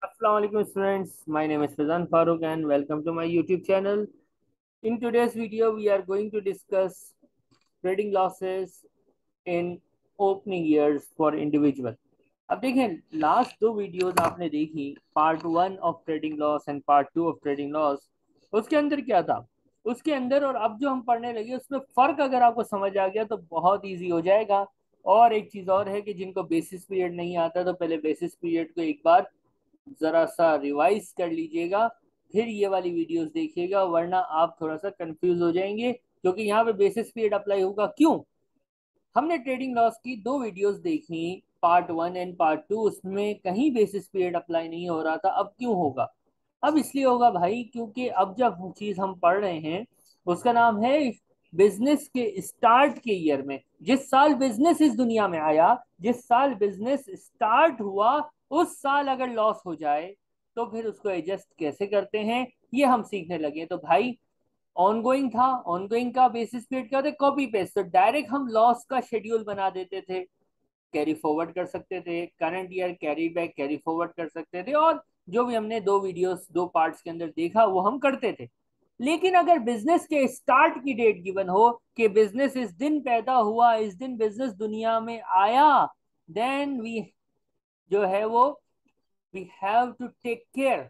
Assalamu alaikum students, my name is Fazan Farooq and welcome to my YouTube channel. In today's video, we are going to discuss trading losses in opening years for individual. अब देखें last दो videos आपने देखी, part one of trading loss and part two of trading loss. उसके अंदर क्या था, उसके अंदर और अब जो हम पढ़ने लगे उसमें फर्क अगर आपको समझ आ गया तो बहुत इजी हो जाएगा। और एक चीज और है कि जिनको बेसिस पीरियड नहीं आता तो पहले बेसिस पीरियड को एक बार जरा सा रिवाइज कर लीजिएगा, फिर ये वाली वीडियोस देखिएगा, वरना आप थोड़ा सा कंफ्यूज हो जाएंगे क्योंकि यहाँ पे बेसिस पीरियड अप्लाई होगा क्यों। हमने ट्रेडिंग लॉस की दो वीडियोस देखी, part one and part two, उसमें कहीं बेसिस पीरियड अप्लाई नहीं हो रहा था। अब क्यों होगा? अब इसलिए होगा भाई क्योंकि अब जब चीज हम पढ़ रहे हैं उसका नाम है बिजनेस के स्टार्ट के ईयर में। जिस साल बिजनेस इस दुनिया में आया, जिस साल बिजनेस स्टार्ट हुआ, उस साल अगर लॉस हो जाए तो फिर उसको एडजस्ट कैसे करते हैं ये हम सीखने लगे। तो भाई ऑनगोइंग था, ऑनगोइंग का बेसिस पीरियड क्या होता है? Copy paste. तो डायरेक्ट हम लॉस का शेड्यूल बना देते थे, कैरी फॉरवर्ड कर सकते थे, current year carry back carry forward कर सकते थे, और जो भी हमने दो वीडियोस दो पार्ट्स के अंदर देखा वो हम करते थे। लेकिन अगर बिजनेस के स्टार्ट की डेट गिवन हो कि बिजनेस इस दिन पैदा हुआ, इस दिन बिजनेस दुनिया में आया, देन वी जो है वो we have to take care.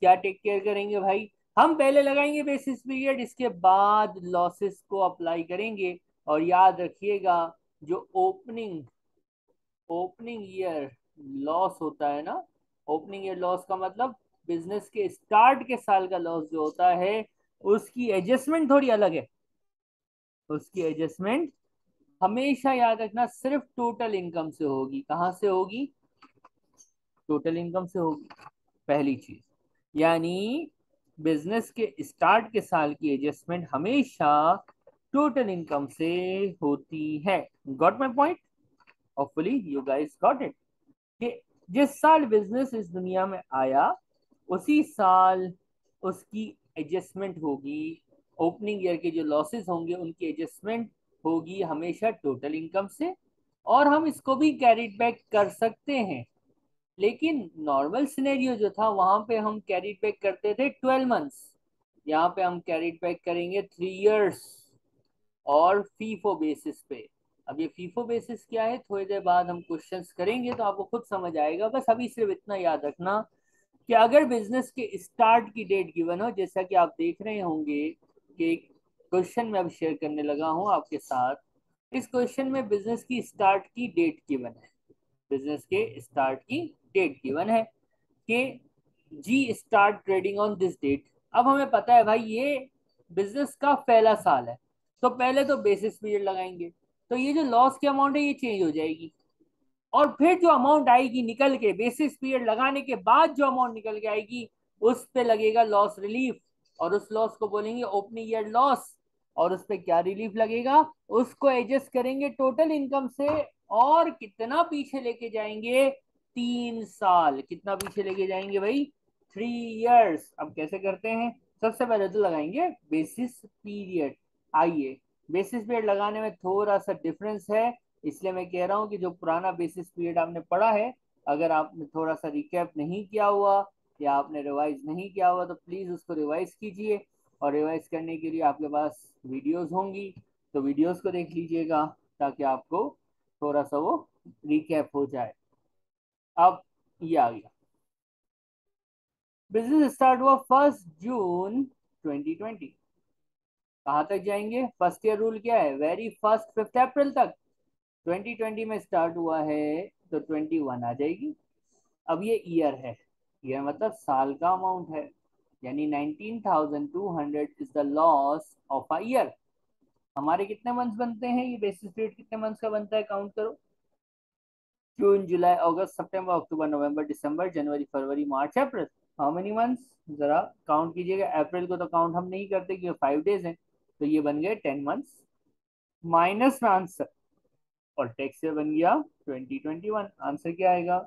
क्या टेक केयर करेंगे भाई? हम पहले लगाएंगे बेसिस पीरियड, इसके बाद लॉसेस को अप्लाई करेंगे। और याद रखिएगा, जो ओपनिंग ओपनिंग ईयर लॉस होता है ना, ओपनिंग ईयर लॉस का मतलब बिजनेस के स्टार्ट के साल का लॉस जो होता है, उसकी एडजस्टमेंट थोड़ी अलग है। उसकी एडजस्टमेंट हमेशा याद रखना सिर्फ टोटल इनकम से होगी। कहाँ से होगी? टोटल इनकम से होगी, पहली चीज। यानी बिजनेस के स्टार्ट के साल की एडजस्टमेंट हमेशा टोटल इनकम से होती है। Got my point? Hopefully you guys got it. कि जिस साल बिजनेस इस दुनिया में आया उसी साल उसकी एडजस्टमेंट होगी। ओपनिंग ईयर के जो लॉसेस होंगे उनकी एडजस्टमेंट होगी हमेशा टोटल इनकम से। और हम इसको भी कैरिड बैक कर सकते हैं, लेकिन नॉर्मल सिनेरियो जो था वहां पे हम कैरिड बैक करते थे 12 मंथ्स। यहाँ पे हम कैरिड बैक करेंगे 3 इयर्स और फीफो बेसिस पे। अब ये फीफो बेसिस क्या है थोड़ी देर बाद हम क्वेश्चंस करेंगे तो आपको खुद समझ आएगा। बस अभी सिर्फ इतना याद रखना कि अगर बिजनेस के स्टार्ट की डेट गिवन हो, जैसा कि आप देख रहे होंगे कि क्वेश्चन में अब शेयर करने लगा हूं आपके साथ। इस क्वेश्चन में बिजनेस की स्टार्ट की डेट गिवन है, बिजनेस के स्टार्ट की डेट गिवन है कि जी start trading on this date. अब हमें पता है भाई ये बिजनेस का पहला साल है, तो पहले तो बेसिस पीरियड लगाएंगे, तो ये जो लॉस की अमाउंट है ये चेंज हो जाएगी। और फिर जो अमाउंट आएगी निकल के बेसिस पीरियड लगाने के बाद जो अमाउंट निकल के आएगी उस पे लगेगा लॉस रिलीफ, और उस लॉस को बोलेंगे ओपनिंग ईयर लॉस। और उस पे क्या रिलीफ लगेगा? उसको एडजस्ट करेंगे टोटल इनकम से। और कितना पीछे लेके जाएंगे? 3 साल। कितना पीछे लेके जाएंगे भाई? 3 इयर्स। अब कैसे करते हैं? सबसे पहले तो लगाएंगे बेसिस पीरियड। आइए, बेसिस पीरियड लगाने में थोड़ा सा डिफरेंस है, इसलिए मैं कह रहा हूँ कि जो पुराना बेसिस पीरियड आपने पढ़ा है, अगर आपने थोड़ा सा रिकैप नहीं किया हुआ या आपने रिवाइज नहीं किया हुआ तो प्लीज उसको रिवाइज कीजिए। और रिवाइज करने के लिए आपके पास वीडियोस होंगी, तो वीडियोस को देख लीजिएगा ताकि आपको थोड़ा सा वो रिकैप हो जाए। अब ये आ गया, बिजनेस स्टार्ट हुआ 1 जून 2020। कहाँ तक जाएंगे? फर्स्ट ईयर रूल क्या है? वेरी फर्स्ट 5 अप्रैल तक। 2020 में स्टार्ट हुआ है तो 21 आ जाएगी। अब ये ईयर है, ईयर मतलब साल का अमाउंट है, यानी 19,200 is the loss of a year. हमारे कितने मंथ्स बनते हैं? ये बेसिस पीरियड कितने मंथ्स का बनता है? काउंट करो। जून जुलाई अगस्त सितंबर अक्टूबर नवंबर दिसंबर जनवरी फरवरी मार्च अप्रैल। How many months? जरा काउंट कीजिएगा। अप्रैल को तो काउंट हम नहीं करते क्योंकि 5 डेज हैं, तो ये बन गए 10 मंथ्स। माइनस में आंसर, और टैक्स से बन गया 2021। आंसर क्या आएगा?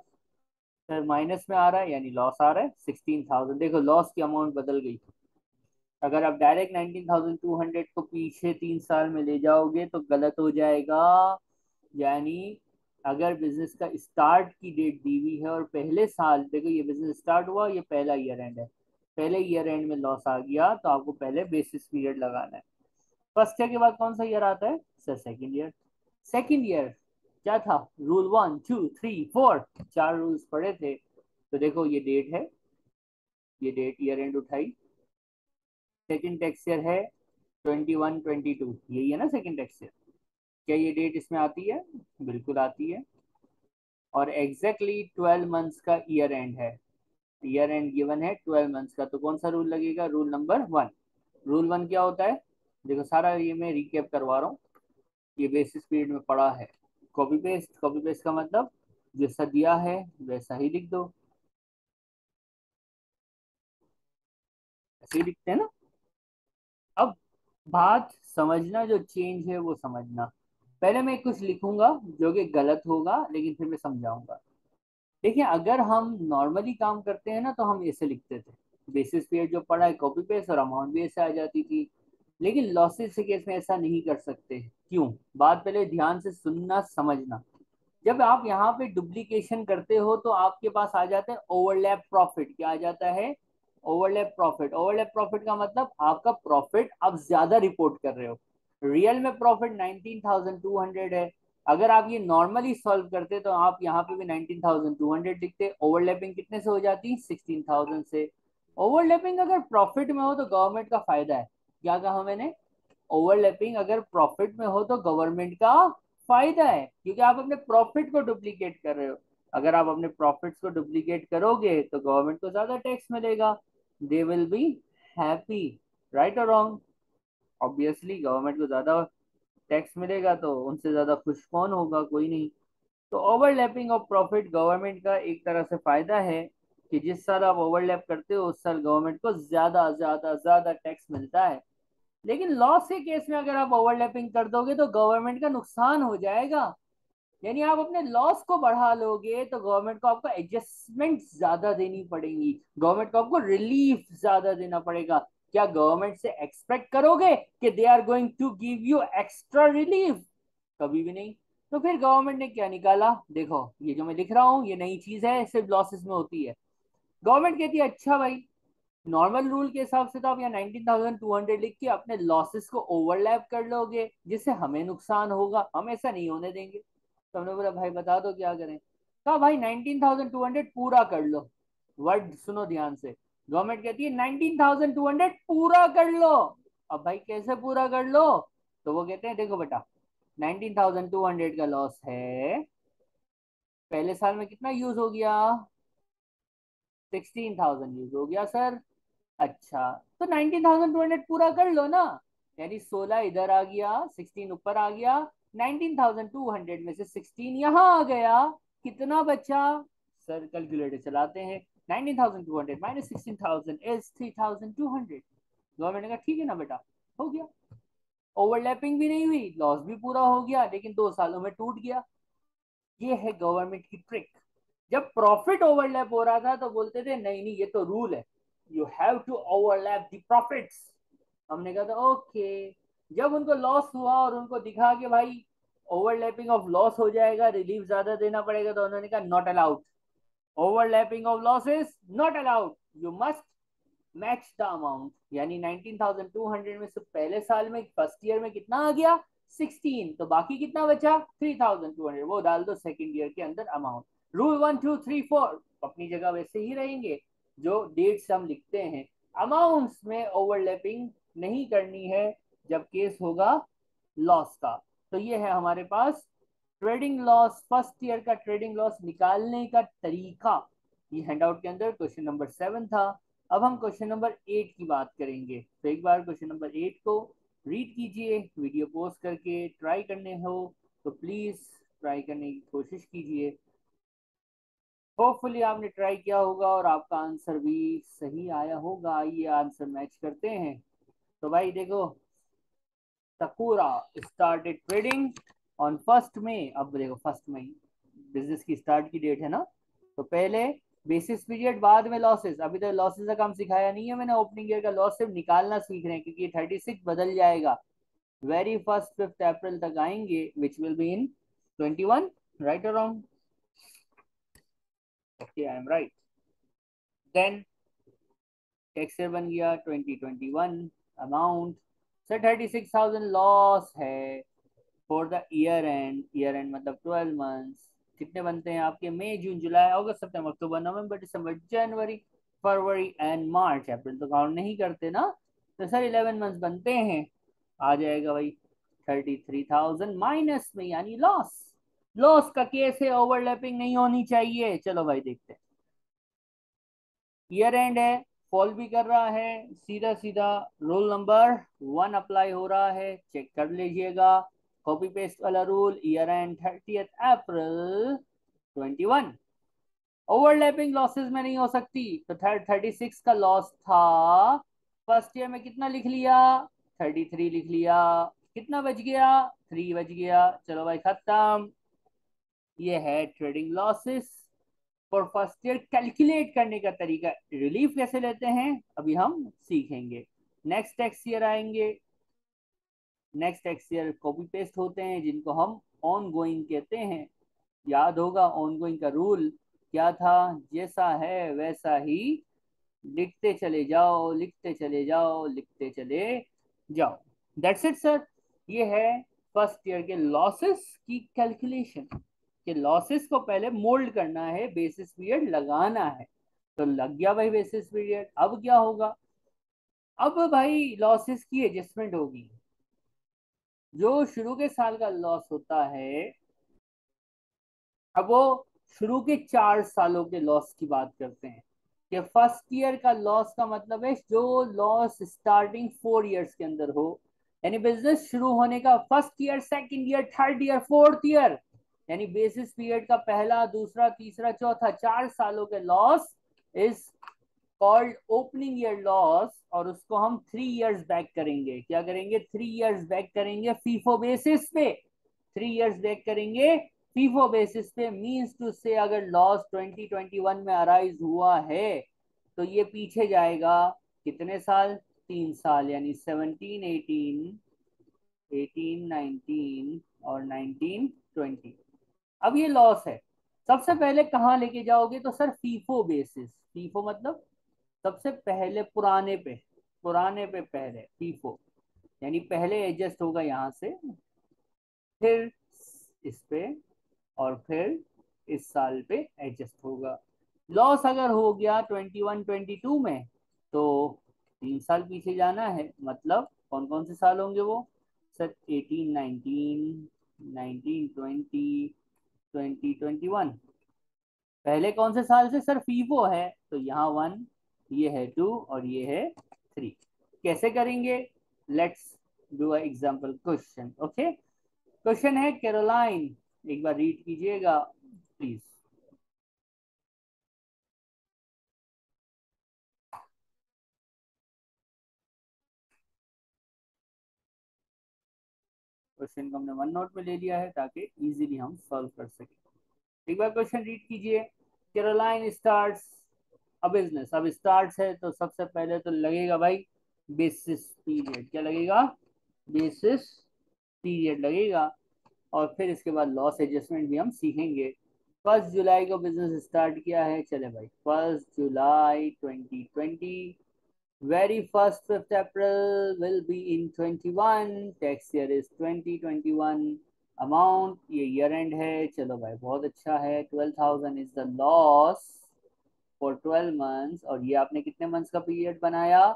सर माइनस में आ रहा है यानी लॉस आ रहा है 16,000। देखो लॉस की अमाउंट बदल गई। अगर आप डायरेक्ट 19,200 को पीछे 3 साल में ले जाओगे तो गलत हो जाएगा। यानी अगर बिजनेस का स्टार्ट की डेट दी हुई है और पहले साल, देखो ये बिजनेस स्टार्ट हुआ, ये पहला ईयर एंड है, पहले ईयर एंड में लॉस आ गया तो आपको पहले बेसिस पीरियड लगाना है। फर्स्ट ईयर के बाद कौन सा ईयर आता है sir? Second year. Second year क्या था? रूल 1 2 3 4, चार रूल्स पढ़े थे। तो देखो ये डेट है, ये डेट ईयर एंड उठाई। सेकेंड टैक्स ईयर है 21 22, यही है ना सेकेंड टैक्स ईयर? क्या ये डेट इसमें आती है? बिल्कुल आती है। और एग्जैक्टली 12 मंथ्स का ईयर एंड है, ईयर एंड गिवन है 12 मंथ्स का, तो कौन सा रूल लगेगा? Rule number 1। रूल 1 क्या होता है? देखो सारा ये मैं रिकेप करवा रहा हूँ, ये बेसिस पीरियड में पढ़ा है। कॉपी पेस्ट, कॉपी पेस्ट का मतलब जैसा दिया है वैसा ही लिख दो, ऐसे ही लिखते हैं ना। अब बात समझना, जो चेंज है वो समझना। पहले मैं कुछ लिखूंगा जो कि गलत होगा, लेकिन फिर मैं समझाऊंगा। देखिए अगर हम नॉर्मली काम करते हैं ना तो हम ऐसे लिखते थे, बेसिस पीरियड जो पढ़ा है कॉपी पेस्ट, और अमाउंट भी ऐसे आ जाती थी। लेकिन लॉसेस के केस में ऐसा नहीं कर सकते। क्यों? बात पहले ध्यान से सुनना समझना। जब आप यहाँ पे डुप्लीकेशन करते हो तो आपके पास आ जाता है ओवरलैप प्रॉफिट। क्या आ जाता है? Overlap profit. ओवरलैप प्रॉफिट का मतलब आपका प्रॉफिट आप ज्यादा रिपोर्ट कर रहे हो। रियल में प्रॉफिट 19,200 है। अगर आप ये नॉर्मली सॉल्व करते तो आप यहाँ पे भी 19,200 लिखते, ओवरलैपिंग कितने से हो जाती? 16,000 से। ओवरलैपिंग अगर प्रॉफिट में हो तो गवर्नमेंट का फायदा है। क्या कहा मैंने? ओवरलैपिंग अगर प्रॉफिट में हो तो गवर्नमेंट का फायदा है, क्योंकि आप अपने प्रॉफिट को डुप्लीकेट कर रहे हो। अगर आप अपने प्रॉफिट्स को डुप्लीकेट करोगे तो गवर्नमेंट को ज्यादा टैक्स मिलेगा, they will be happy. Right और रॉन्ग? ऑब्वियसली गवर्नमेंट को ज्यादा टैक्स मिलेगा तो उनसे ज्यादा खुश कौन होगा? कोई नहीं। तो ओवरलैपिंग ऑफ प्रॉफिट गवर्नमेंट का एक तरह से फायदा है कि जिस साल आप ओवरलैप करते हो उस साल गवर्नमेंट को ज्यादा ज्यादा ज्यादा टैक्स मिलता है। लेकिन लॉस के केस में अगर आप ओवरलैपिंग कर दोगे तो गवर्नमेंट का नुकसान हो जाएगा। यानी आप अपने लॉस को बढ़ा लोगे तो गवर्नमेंट को आपको एडजस्टमेंट ज्यादा देनी पड़ेगी, गवर्नमेंट को आपको रिलीफ ज्यादा देना पड़ेगा। क्या गवर्नमेंट से एक्सपेक्ट करोगे कि they are going to give you extra relief? कभी भी नहीं। तो फिर गवर्नमेंट ने क्या निकाला? देखो ये जो मैं लिख रहा हूँ ये नई चीज है, सिर्फ लॉसेस में होती है। गवर्नमेंट कहती है अच्छा भाई, नॉर्मल रूल के हिसाब से तो आप यहाँ 19,200 लिख के अपने लॉसेस को ओवरलैप कर लोगे, जिससे हमें नुकसान होगा, हम ऐसा नहीं होने देंगे। तो हमने बोला भाई बता दो क्या करें। कहा भाई 19,200 पूरा कर लो। वर्ड सुनो ध्यान से। गवर्नमेंट कहती है 19,200 पूरा कर लो। अब भाई कैसे पूरा कर लो? तो वो कहते हैं देखो बेटा, 19,200 का लॉस है, पहले साल में कितना यूज हो गया? 16,000 यूज हो गया सर। अच्छा, तो 19,200 पूरा कर लो ना। यानी 16 इधर आ गया, 16 ऊपर आ गया, 19,200 में से 16 यहाँ आ गया, कितना बचा? सर कैलकुलेटर चलाते हैं। 19,200 माइनस 16,000 इज 3,200। गवर्नमेंट ने कहा ठीक है ना बेटा, हो गया। ओवरलैपिंग भी नहीं हुई, लॉस भी पूरा हो गया, लेकिन 2 सालों में टूट गया। ये है गवर्नमेंट की ट्रिक। जब प्रॉफिट ओवरलैप हो रहा था तो बोलते थे नहीं नहीं ये तो रूल है, you have to overlap the profits. हमने कहा था ओके। जब उनको लॉस हुआ और उनको दिखा कि भाई ओवरलैपिंग ऑफ लॉस हो जाएगा, रिलीफ ज्यादा देना पड़ेगा, तो उन्होंने कहा not allowed, overlapping of losses not allowed, you must match the amount. यानी 19,200 में से पहले साल में फर्स्ट ईयर में कितना आ गया? 16, तो बाकी कितना बचा? 3,200, वो डाल दो सेकेंड ईयर के अंदर अमाउंट। रूल 1 2 3 4 अपनी जगह वैसे ही रहेंगे, जो डेट्स हम लिखते हैं। अमाउंट्स में ओवरलैपिंग नहीं करनी है जब केस होगा लॉस का। तो ये है हमारे पास ट्रेडिंग लॉस, फर्स्ट ईयर का ट्रेडिंग लॉस निकालने का तरीका। ये हैंडआउट के अंदर क्वेश्चन नंबर 7 था। अब हम क्वेश्चन नंबर 8 की बात करेंगे। तो एक बार क्वेश्चन नंबर 8 को रीड कीजिए, वीडियो पॉज करके ट्राई करने हो तो प्लीज ट्राई करने की कोशिश कीजिए। होपफुली आपने ट्राई किया होगा और आपका आंसर भी सही आया होगा। आइए आंसर मैच करते हैं। तो भाई देखो, सकूरा स्टार्टेड ट्रेडिंग ऑन 1 मई। अब देखो 1 मई बिजनेस की स्टार्ट की डेट है ना, तो पहले बेसिस पीरियड, बाद में लॉसेस। अभी तो लॉसेस का काम सिखाया नहीं है मैंने, ओपनिंग ईयर का लॉस सिर्फ निकालना सीख रहे हैं, क्योंकि 36 बदल जाएगा। वेरी फर्स्ट 5 अप्रैल तक आएंगे which will be in 21 Right or wrong? Okay, I am right. Then tax year बन गया 2021 अमाउंट सर 36,000 लॉस है फॉर द ईयर एंड मतलब 12 मंथ्स कितने बनते हैं आपके मई जून जुलाई अगस्त सितंबर अक्टूबर नवंबर दिसंबर जनवरी फरवरी एंड मार्च अप्रैल तो काउंट नहीं करते ना तो सर 11 मंथ्स बनते हैं आ जाएगा भाई 33,000 माइनस में यानी लॉस लॉस का केस है ओवरलैपिंग नहीं होनी चाहिए चलो भाई देखते हैं ईयर एंड है फॉल भी कर रहा है सीधा सीधा रूल नंबर 1 अप्लाई हो रहा है चेक कर लीजिएगा कॉपी पेस्ट वाला rule year and 30 April 21 overlapping losses में नहीं हो सकती तो 36 का लॉस था फर्स्ट ईयर में कितना लिख लिया 33 लिख लिया कितना बच गया 3 बच गया चलो भाई खत्म ये है trading losses for first year calculate करने का तरीका रिलीफ कैसे लेते हैं अभी हम सीखेंगे नेक्स्ट टैक्स ईयर आएंगे next tax year copy paste होते हैं जिनको हम ऑन गोइंग कहते हैं याद होगा ऑन गोइंग का रूल क्या था जैसा है वैसा ही लिखते चले जाओ लिखते चले जाओ लिखते चले जाओ दैट्स इट सर ये है फर्स्ट ईयर के लॉसेस की कैलकुलेशन कि लॉसेस को पहले मोल्ड करना है बेसिस पीरियड लगाना है तो लग गया भाई बेसिस पीरियड अब क्या होगा अब भाई लॉसेस की एडजस्टमेंट होगी जो शुरू के साल का लॉस होता है अब वो शुरू के 4 सालों के लॉस की बात करते हैं कि फर्स्ट ईयर का लॉस का मतलब है जो लॉस स्टार्टिंग 4 इयर्स के अंदर हो यानी बिजनेस शुरू होने का first year second year third year fourth year यानी बेसिस पीरियड का पहला दूसरा तीसरा चौथा 4 सालों के loss is called opening year loss और उसको हम 3 इयर्स बैक करेंगे क्या करेंगे 3 इयर्स बैक करेंगे फीफो बेसिस पे 3 इयर्स बैक करेंगे फीफो बेसिस पे मींस टू से अगर लॉस 2021 में अराइज हुआ है तो ये पीछे जाएगा कितने साल 3 साल यानी 17 18 18 19 और 19 20 अब ये लॉस है सबसे पहले कहाँ लेके जाओगे तो सर फीफो बेसिस फीफो मतलब सबसे पहले पुराने पे पहले फीफो यानी पहले एडजस्ट होगा यहाँ से फिर इस पे और फिर इस साल पे एडजस्ट होगा लॉस अगर हो गया 21 22 में तो 3 साल पीछे जाना है मतलब कौन कौन से साल होंगे वो सर 18 19 19 20 20 21 पहले कौन से साल से सर फीफो है तो यहाँ 1 ये है 2 और ये है 3 कैसे करेंगे let's do a example question okay question है कैरोलाइन एक बार रीड कीजिएगा प्लीज क्वेश्चन को हमने वन नोट में ले लिया है ताकि इजीली हम सॉल्व कर सकें एक बार क्वेश्चन रीड कीजिए कैरोलाइन स्टार्ट्स अ बिजनेस अब स्टार्ट्स है तो सबसे पहले तो लगेगा भाई बेसिस पीरियड क्या लगेगा बेसिस पीरियड लगेगा और फिर इसके बाद लॉस एडजस्टमेंट भी हम सीखेंगे 1 जुलाई को बिजनेस स्टार्ट किया है चले भाई 1 जुलाई 2020 very first 5th April will be in 21 tax year is 2021 amount ये ईयर एंड है चलो भाई बहुत अच्छा है 12,000 is the loss for 12 months और ये आपने कितने मंथ्स का पीरियड बनाया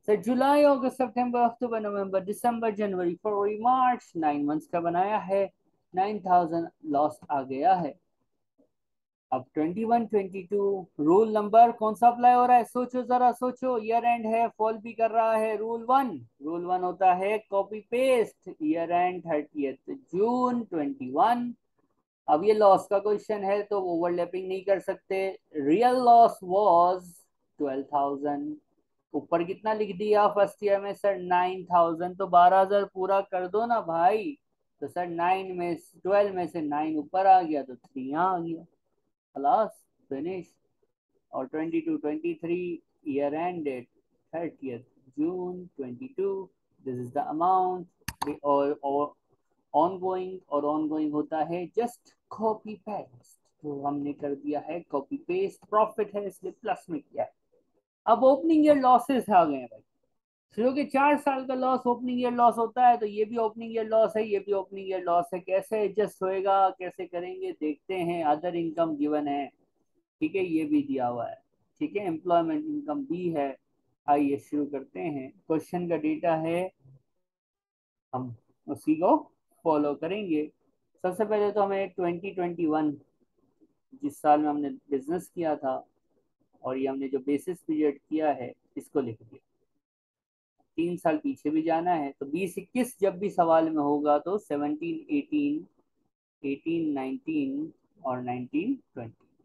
सर जुलाई अगस्त सितंबर अक्टूबर नवंबर दिसंबर जनवरी फरवरी मार्च 9 मंथ्स का बनाया है 9,000 लॉस आ गया है अब 21 22 रूल नंबर कौन सा अप्लाई हो रहा है सोचो जरा सोचो ईयर एंड है फॉल भी कर रहा है रूल वन होता है कॉपी पेस्ट ईयर एंड 30 जून 21 अब ये लॉस का क्वेश्चन है तो ओवरलैपिंग नहीं कर सकते रियल लॉस वाज 12,000 ऊपर कितना लिख दिया फर्स्ट ईयर में सर 9,000 तो 12,000 पूरा कर दो ना भाई तो सर 12 में से 9 ऊपर आ गया तो 3 यहाँ आ गया खलास फिनिश और 22 23 year ended 30th June 22 this is the amount और ऑन गोइंग, और ऑन गोइंग होता है जस्ट कॉपी पेस्ट, तो हमने कर दिया है कॉपी पेस्ट, प्रॉफिट है इसलिए प्लस में किया है। अब ओपनिंग ईयर लॉसेस आ गए हैं भाई, शुरू के 4 साल का लॉस ओपनिंग ईयर लॉस होता है, तो ये भी ओपनिंग ईयर लॉस है, ये भी ओपनिंग ईयर लॉस है। कैसे एडजस्ट होएगा, कैसे करेंगे देखते हैं। अदर इनकम गिवन है, ठीक है, ये भी दिया हुआ है, ठीक है, एम्प्लॉयमेंट इनकम भी है। आइए शुरू करते हैं। क्वेश्चन का डेटा है, हम उसी को फॉलो करेंगे। सबसे पहले तो हमें 2021, जिस साल में हमने बिजनेस किया था, और ये हमने जो बेसिस पीरियड किया है इसको लिख दिया। 3 साल पीछे भी जाना है, तो 2021 जब भी सवाल में होगा तो 17, 18, 19 और 20,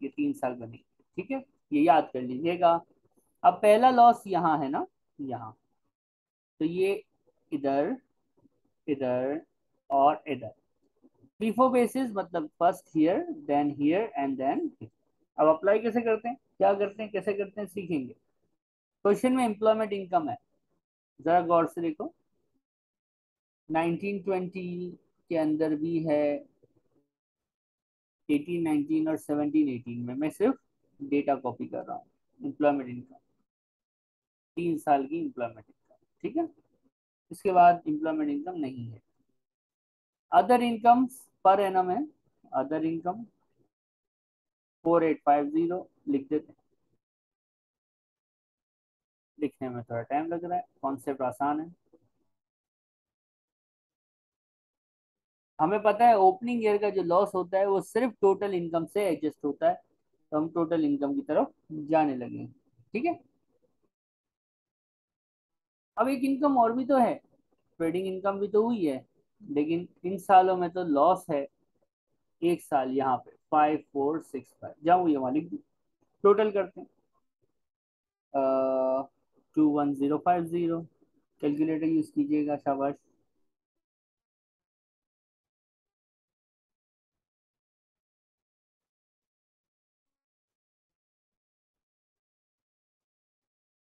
ये 3 साल बनेंगे, ठीक है, ये याद कर लीजिएगा। अब पहला लॉस यहाँ है ना, यहाँ, तो ये इधर, इधर और इधर, FIFO बेसिस, मतलब first here then here and then. अब अप्लाई कैसे करते हैं, क्या करते हैं, कैसे करते हैं, सीखेंगे। क्वेश्चन में एम्प्लॉयमेंट इनकम है, जरा गौर से देखो। 1920 के अंदर भी है, 1819 और 1718 में, मैं सिर्फ डेटा कॉपी कर रहा हूँ। एम्प्लॉयमेंट इनकम, 3 साल की एम्प्लॉयमेंट इनकम, ठीक है। इसके बाद एम्प्लॉयमेंट इनकम नहीं है। अदर इनकम पर एनम है, अदर इनकम 4850 लिख देते हैं। लिखने में थोड़ा टाइम लग रहा है, कॉन्सेप्ट आसान है। हमें पता है ओपनिंग ईयर का जो लॉस होता है वो सिर्फ टोटल इनकम से एडजस्ट होता है, तो हम टोटल इनकम की तरफ जाने लगे, ठीक है। अब एक इनकम और भी तो है, ट्रेडिंग इनकम भी तो हुई है, लेकिन इन सालों में तो लॉस है। एक साल यहाँ पे 5465, जहाँ हुई हमारी, टोटल करते हैं 21050, कैलकुलेटर यूज कीजिएगा, शाबाश।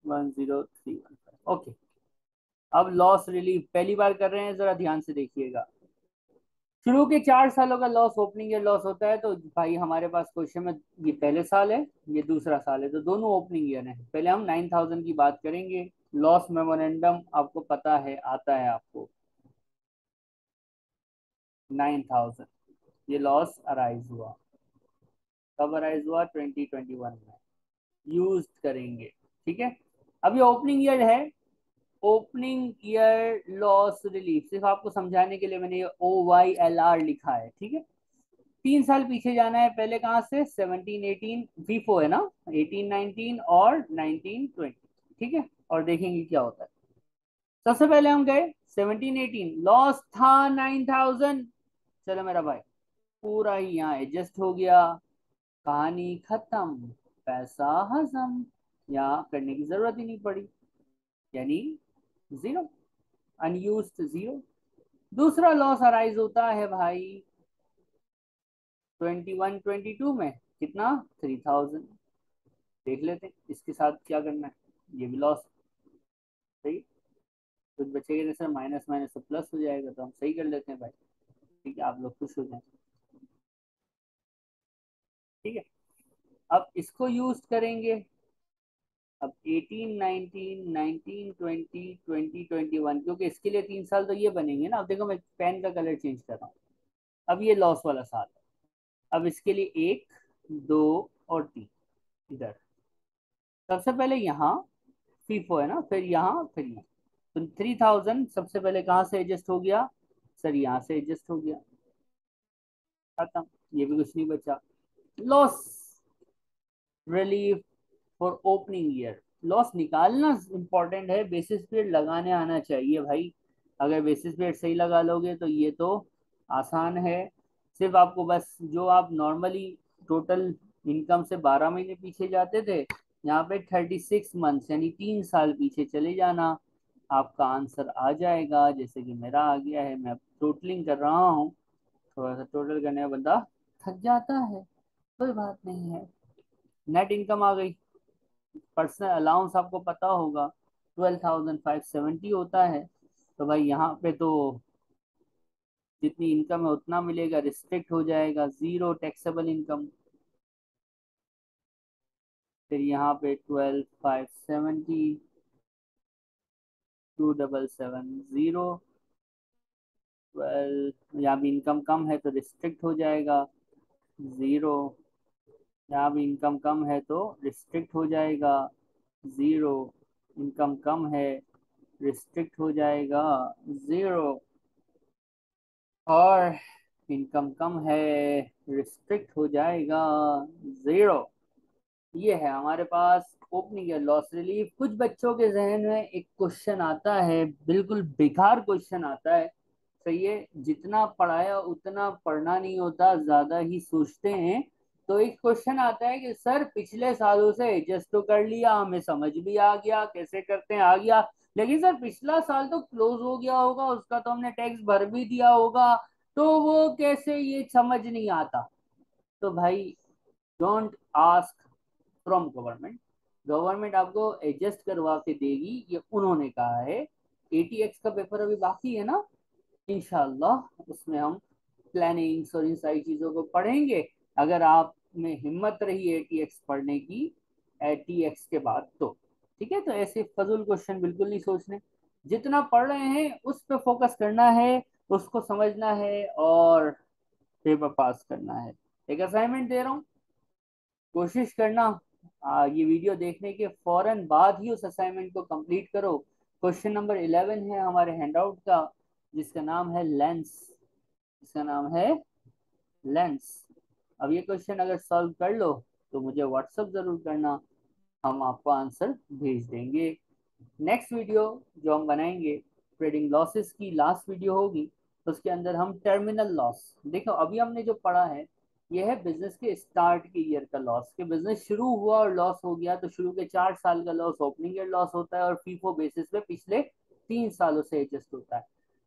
10315, ओके। अब लॉस रिलीफ पहली बार कर रहे हैं, जरा ध्यान से देखिएगा। शुरू के 4 सालों का लॉस ओपनिंग ईयर लॉस होता है, तो भाई हमारे पास क्वेश्चन में ये पहले साल है, ये दूसरा साल है, तो दोनों ओपनिंग ईयर है। पहले हम 9000 की बात करेंगे। लॉस मेमोरेंडम आपको पता है, आता है आपको 9000। ये लॉस अराइज हुआ, कब अराइज हुआ, 2021 में यूज करेंगे, ठीक है। अब ये ओपनिंग ईयर है, ओपनिंग ईयर लॉस रिलीफ, सिर्फ आपको समझाने के लिए मैंने ये OYLR लिखा है, ठीक है। 3 साल पीछे जाना है, पहले कहाँ से, 1718, FIFO है ना, 1819 और 1920, ठीक है, और देखेंगे क्या होता है। सबसे पहले हम गए 1718, लॉस था 9000। चलो मेरा भाई, पूरा ही यहाँ एडजस्ट हो गया, कहानी खत्म, पैसा हजम, यहाँ करने की जरूरत ही नहीं पड़ी, यानी जीरो, अनयूज्ड जीरो। दूसरा लॉस अराइज होता है भाई 21-22 में, कितना, 3000। देख लेते हैं इसके साथ क्या करना है, ये भी लॉस, सही, कुछ बचेगा नहीं सर, माइनस माइनस तो प्लस हो जाएगा, तो हम सही कर लेते हैं भाई, ठीक है, आप लोग खुश हो जाए, ठीक है। अब इसको यूज करेंगे। अब 18, 19, 19, 20, 20, 21, क्योंकि इसके लिए 3 साल तो ये बनेंगे ना। अब देखो मैं पेन का कलर चेंज कर रहा हूँ, अब ये लॉस वाला साल है। अब इसके लिए 1, 2 और 3, इधर सबसे पहले यहाँ FIFO है ना, फिर यहाँ, फिर यहाँ, तो 3000 सबसे पहले कहाँ से एडजस्ट हो गया, सर यहाँ से एडजस्ट हो गया, खत्म, ये भी कुछ नहीं बचा। Loss relief for opening year, loss निकालना इंपॉर्टेंट है, बेसिस पीरियड लगाने आना चाहिए भाई। अगर बेसिस पीरियड सही लगा लोगे तो ये तो आसान है। सिर्फ आपको बस जो आप नॉर्मली टोटल इनकम से 12 महीने पीछे जाते थे, यहाँ पे 36 मंथ्स यानी 3 साल पीछे चले जाना, आपका आंसर आ जाएगा। जैसे कि मेरा आ गया है, मैं टोटलिंग कर रहा हूँ, थोड़ा सा टोटल करने में बंदा थक जाता है, कोई बात नहीं है। नेट इनकम आ गई। पर्सनल अलाउंस आपको पता होगा 12,570 होता है, तो भाई यहाँ पे तो जितनी इनकम है उतना मिलेगा, रिस्ट्रिक्ट हो जाएगा, जीरो टैक्सेबल इनकम। फिर यहाँ पे 12,570, 2,770, 12, यहाँ भी इनकम कम है तो रिस्ट्रिक्ट हो जाएगा, जीरो। यहाँ भी इनकम कम है तो रिस्ट्रिक्ट हो जाएगा, जीरो। इनकम कम है, रिस्ट्रिक्ट हो जाएगा, जीरो। और इनकम कम है, रिस्ट्रिक्ट हो जाएगा, जीरो। ये है हमारे पास ओपनिंग ईयर लॉस रिलीफ। कुछ बच्चों के जहन में एक क्वेश्चन आता है, बिल्कुल बेकार क्वेश्चन आता है। सही है, जितना पढ़ाया उतना पढ़ना नहीं होता, ज्यादा ही सोचते हैं। तो एक क्वेश्चन आता है कि सर पिछले सालों से एडजस्ट तो कर लिया, हमें समझ भी आ गया कैसे करते हैं, आ गया, लेकिन सर पिछला साल तो क्लोज हो गया होगा, उसका तो हमने टैक्स भर भी दिया होगा, तो वो कैसे, ये समझ नहीं आता। तो भाई, don't ask from government. Government आपको एडजस्ट करवा के देगी, ये उन्होंने कहा है। एटीएक्स का पेपर अभी बाकी है ना, इंशाल्लाह उसमें हम प्लानिंग्स और इन सारी चीजों को पढ़ेंगे। अगर आप में हिम्मत रही एटीएक्स पढ़ने की एटीएक्स के बाद तो ठीक है। तो ऐसे फजूल क्वेश्चन बिल्कुल नहीं सोचने, जितना पढ़ रहे हैं उस पर फोकस करना है, उसको समझना है और पेपर पास करना है। एक असाइनमेंट दे रहा हूँ, कोशिश करना ये वीडियो देखने के फौरन बाद ही उस असाइनमेंट को कंप्लीट करो। क्वेश्चन नंबर 11 है हमारे हैंडआउट का, जिसका नाम है लेंस। इसका नाम है लेंस। अब ये क्वेश्चन अगर सॉल्व कर लो तो मुझे व्हाट्सअप जरूर करना, हम आपको आंसर भेज देंगे। नेक्स्ट वीडियो जो हम बनाएंगे, ट्रेडिंग लॉसेस की लास्ट वीडियो होगी, उसके अंदर हम टर्मिनल लॉस। देखो अभी हमने जो पढ़ा है ये है बिजनेस के स्टार्ट के ईयर का लॉस, कि बिजनेस शुरू हुआ और लॉस हो गया तो शुरू के 4 साल का लॉस ओपनिंग ईयर लॉस होता है, और फीफो बेसिस पे पिछले 3 सालों से एडजस्ट होता है।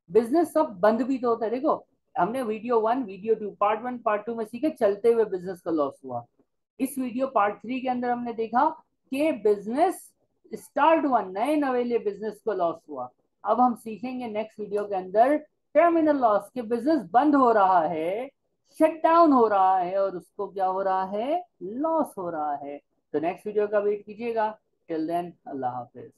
बिजनेस सब बंद भी तो होता है। देखो हमने वीडियो 1 वीडियो 2 पार्ट 1 पार्ट 2 में सीखे चलते हुए बिजनेस का लॉस हुआ। इस वीडियो पार्ट 3 के अंदर हमने देखा कि बिजनेस स्टार्ट हुआ, नए नवेले बिजनेस को लॉस हुआ। अब हम सीखेंगे नेक्स्ट वीडियो के अंदर टर्मिनल लॉस, के बिजनेस बंद हो रहा है, शट डाउन हो रहा है और उसको क्या हो रहा है, लॉस हो रहा है। तो नेक्स्ट वीडियो का वेट कीजिएगा। टिल देन अल्लाह हाफिज।